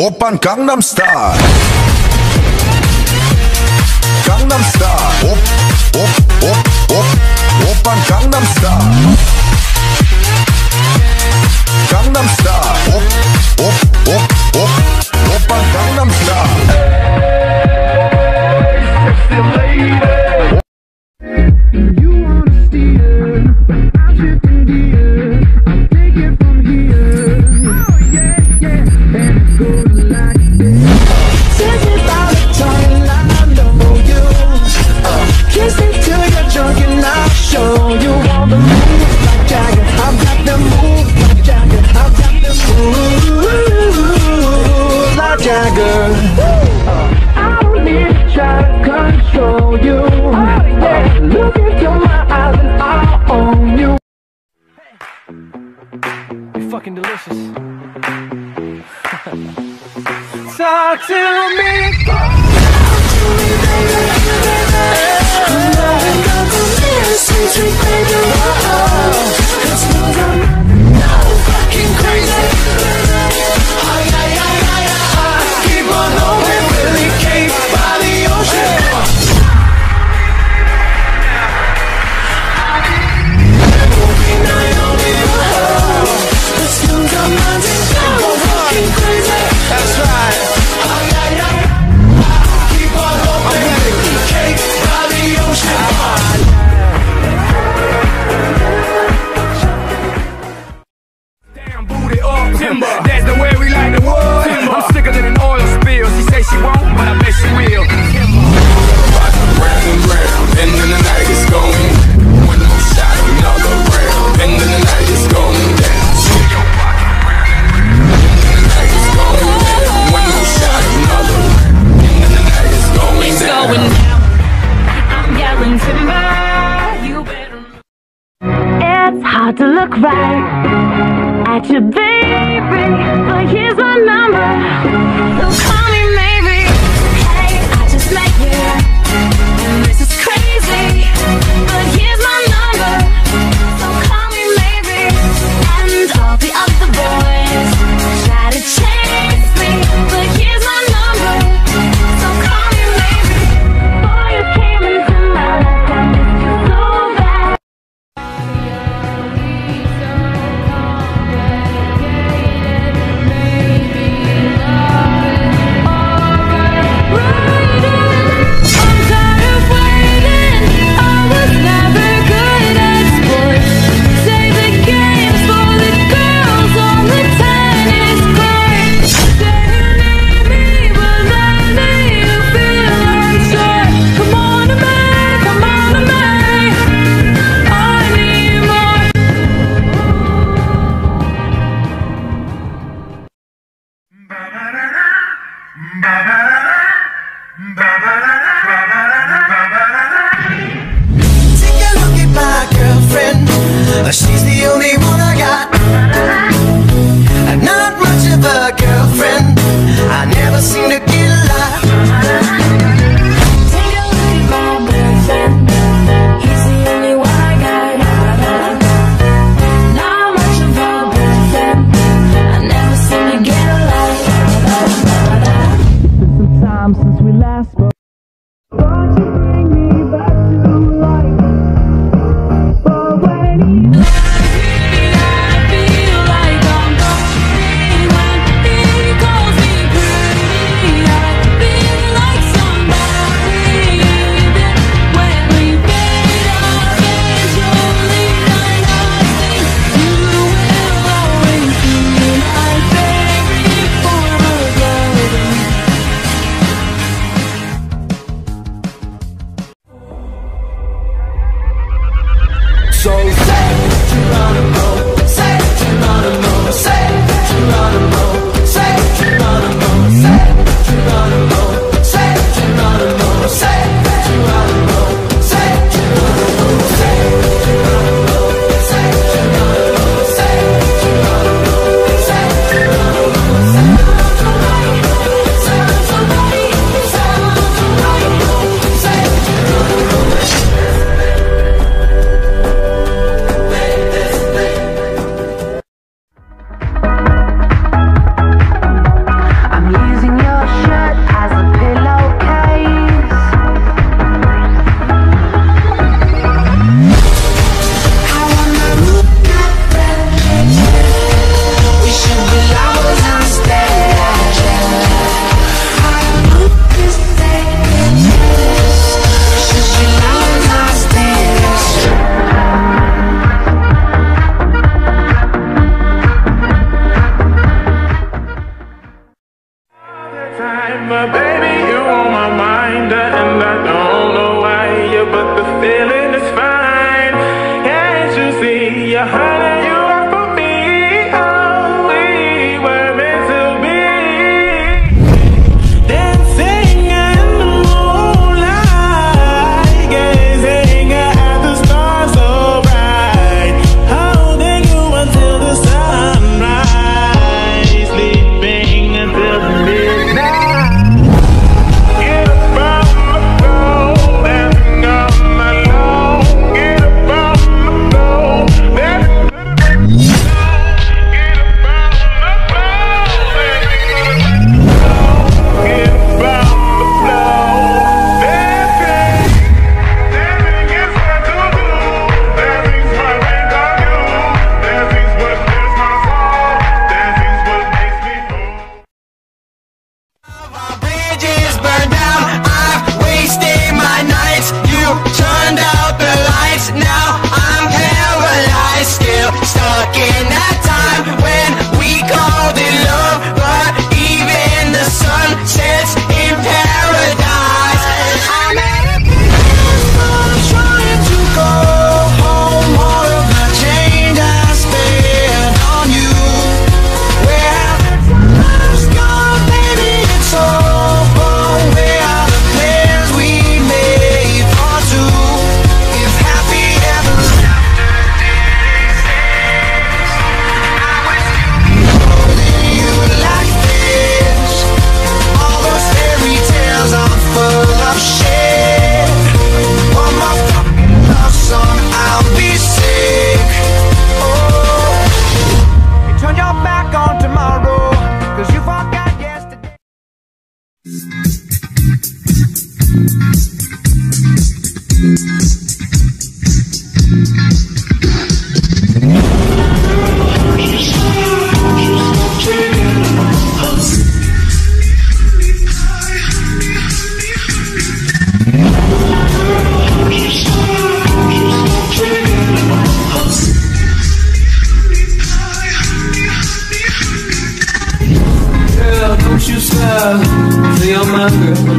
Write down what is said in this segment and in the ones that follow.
Oppan Gangnam Style. Gangnam Style. Oppan Gangnam Style. Gangnam Style. Oppan Gangnam Style. Fucking delicious. Talk to me. Sweet, sweet baby, it's no fucking crazy. Keep on hoping, Willie Cape by the ocean. That's right. Keep on hoping, cake by the ocean. Damn booty up timber. That's the way we like the wood. I'm sicker than an oil spill. She say she won't, but I bet she will. Round and round, and then the night is going. One more shot, another round, and then the night is going down. Going down, I'm yelling timber, you better. It's hard to look right at your baby, but here's my number, so call me maybe. Hey, I just met you, and this is crazy, but here's my number, so call me maybe. And all the other boys try to chase me, but here's my number, so call me maybe. Boy, you came into my life, I miss you so bad. Maybe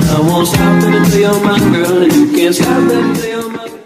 I won't stop until you're my girl, and you can't stop until you're my girl.